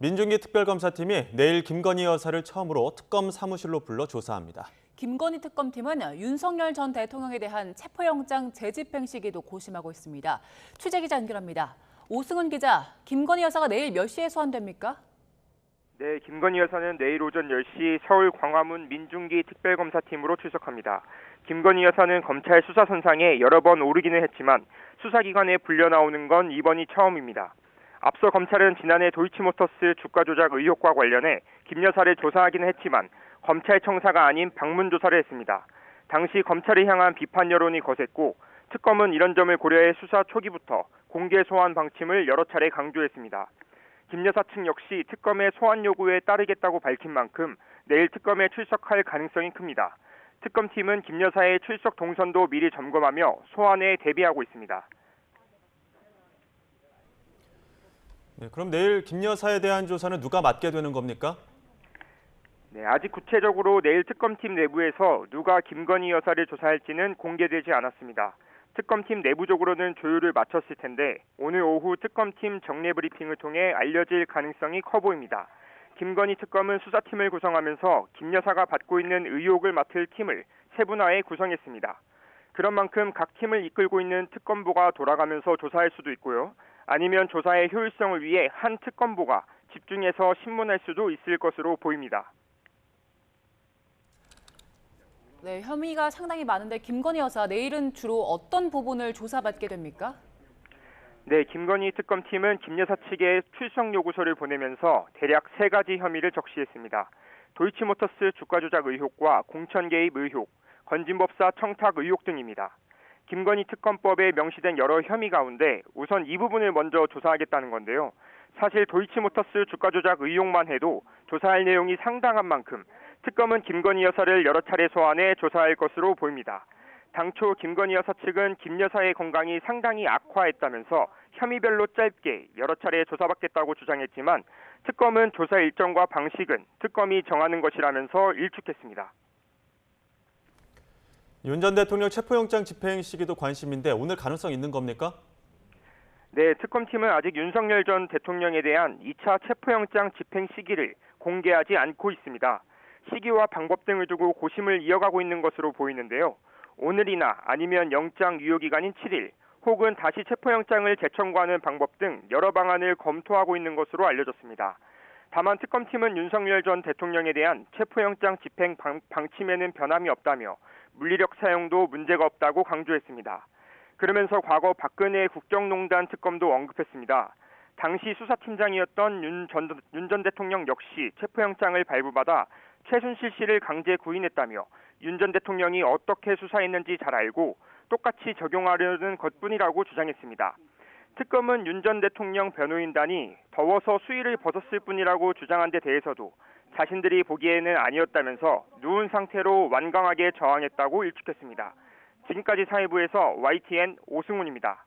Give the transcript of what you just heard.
민중기 특별검사팀이 내일 김건희 여사를 처음으로 특검 사무실로 불러 조사합니다. 김건희 특검팀은 윤석열 전 대통령에 대한 체포영장 재집행 시기도 고심하고 있습니다. 취재기자 연결합니다. 오승훈 기자, 김건희 여사가 내일 몇 시에 소환됩니까? 네, 김건희 여사는 내일 오전 10시 서울 광화문 민중기 특별검사팀으로 출석합니다. 김건희 여사는 검찰 수사선상에 여러 번 오르기는 했지만 수사기관에 불려 나오는 건 이번이 처음입니다. 앞서 검찰은 지난해 도이치모터스 주가 조작 의혹과 관련해 김 여사를 조사하기는 했지만 검찰 청사가 아닌 방문 조사를 했습니다. 당시 검찰을 향한 비판 여론이 거셌고 특검은 이런 점을 고려해 수사 초기부터 공개 소환 방침을 여러 차례 강조했습니다. 김 여사 측 역시 특검의 소환 요구에 따르겠다고 밝힌 만큼 내일 특검에 출석할 가능성이 큽니다. 특검팀은 김 여사의 출석 동선도 미리 점검하며 소환에 대비하고 있습니다. 네, 그럼 내일 김 여사에 대한 조사는 누가 맡게 되는 겁니까? 네, 아직 구체적으로 내일 특검팀 내부에서 누가 김건희 여사를 조사할지는 공개되지 않았습니다. 특검팀 내부적으로는 조율을 마쳤을 텐데 오늘 오후 특검팀 정례 브리핑을 통해 알려질 가능성이 커 보입니다. 김건희 특검은 수사팀을 구성하면서 김 여사가 받고 있는 의혹을 맡을 팀을 세분화해 구성했습니다. 그런 만큼 각 팀을 이끌고 있는 특검보가 돌아가면서 조사할 수도 있고요. 아니면 조사의 효율성을 위해 한 특검보가 집중해서 신문할 수도 있을 것으로 보입니다. 네, 혐의가 상당히 많은데 김건희 여사 내일은 주로 어떤 부분을 조사받게 됩니까? 네, 김건희 특검팀은 김 여사 측에 출석 요구서를 보내면서 대략 3가지 혐의를 적시했습니다. 도이치모터스 주가 조작 의혹과 공천 개입 의혹, 건진법사 청탁 의혹 등입니다. 김건희 특검법에 명시된 여러 혐의 가운데 우선 이 부분을 먼저 조사하겠다는 건데요. 사실 도이치모터스 주가 조작 의혹만 해도 조사할 내용이 상당한 만큼 특검은 김건희 여사를 여러 차례 소환해 조사할 것으로 보입니다. 당초 김건희 여사 측은 김 여사의 건강이 상당히 악화했다면서 혐의별로 짧게 여러 차례 조사받겠다고 주장했지만 특검은 조사 일정과 방식은 특검이 정하는 것이라면서 일축했습니다. 윤 전 대통령 체포영장 집행 시기도 관심인데 오늘 가능성 있는 겁니까? 네, 특검팀은 아직 윤석열 전 대통령에 대한 2차 체포영장 집행 시기를 공개하지 않고 있습니다. 시기와 방법 등을 두고 고심을 이어가고 있는 것으로 보이는데요. 오늘이나 아니면 영장 유효기간인 7일 혹은 다시 체포영장을 재청구하는 방법 등 여러 방안을 검토하고 있는 것으로 알려졌습니다. 다만 특검팀은 윤석열 전 대통령에 대한 체포영장 집행 방침에는 변함이 없다며 물리력 사용도 문제가 없다고 강조했습니다. 그러면서 과거 박근혜 국정농단 특검도 언급했습니다. 당시 수사팀장이었던 윤 전 대통령 역시 체포영장을 발부받아 최순실 씨를 강제 구인했다며 윤 전 대통령이 어떻게 수사했는지 잘 알고 똑같이 적용하려는 것뿐이라고 주장했습니다. 특검은 윤 전 대통령 변호인단이 더워서 수의를 벗었을 뿐이라고 주장한 데 대해서도 자신들이 보기에는 아니었다면서 누운 상태로 완강하게 저항했다고 일축했습니다. 지금까지 사회부에서 YTN 오승훈입니다.